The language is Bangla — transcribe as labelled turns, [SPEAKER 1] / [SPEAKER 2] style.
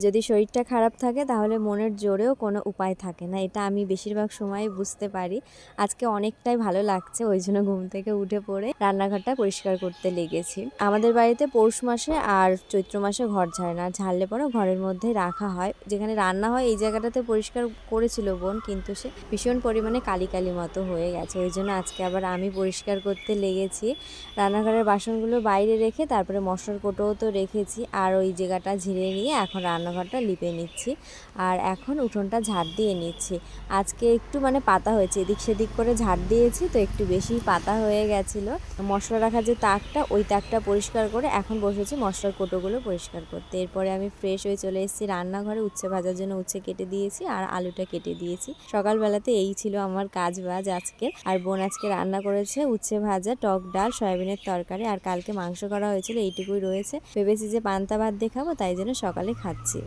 [SPEAKER 1] যদি শরীরটা খারাপ থাকে তাহলে মনের জোরেও কোনো উপায় থাকে না, এটা আমি বেশিরভাগ সময় বুঝতে পারি। আজকে অনেকটাই ভালো লাগছে, ওই জন্য ঘুম থেকে উঠে পড়ে রান্নাঘরটা পরিষ্কার করতে লেগেছি। আমাদের বাড়িতে পৌষ মাসে আর চৈত্র মাসে ঘর ঝাড়ে না, ঝাড়লে পরে ঘরের মধ্যেই রাখা হয়। যেখানে রান্না হয় এই জায়গাটাতে পরিষ্কার করেছিল বোন, কিন্তু সে ভীষণ পরিমাণে কালি কালি মতো হয়ে গেছে, ওই জন্য আজকে আবার আমি পরিষ্কার করতে লেগেছি। রান্নাঘরের বাসনগুলো বাইরে রেখে তারপরে মশলার কোটোও তো রেখেছি, আর ওই জায়গাটা ঝেড়ে নিয়ে এখন রান্নাঘরটা লিপে নিচ্ছি। আর এখন উঠোনটা ঝাড় দিয়ে নিচ্ছি। আজকে একটু পাতা হয়েছে, এদিক সেদিক করে ঝাড় দিয়েছি তো একটু বেশি পাতা হয়ে গেছিলো। মশলা রাখার যে তাকটা, ওই তাকটা পরিষ্কার করে এখন বসেছি মশলার কোটোগুলো পরিষ্কার করতে। এরপরে আমি ফ্রেশ হয়ে চলে এসেছি রান্নাঘরে, উচ্ছে ভাজার জন্য উচ্ছে কেটে দিয়েছি আর আলুটা কেটে দিয়েছি। সকালবেলাতে এই ছিল আমার কাজ বাজ আজকের। আর বোন আজকে রান্না করেছে উচ্ছে ভাজা, টক ডাল, সয়াবিনের তরকারি, আর কালকে মাংস করা হয়েছিল, এইটুকুই রয়েছে। ভেবেছি যে পান্তা ভাত দিয়ে খাবো, তাই জন্য সকালে খাচ্ছি।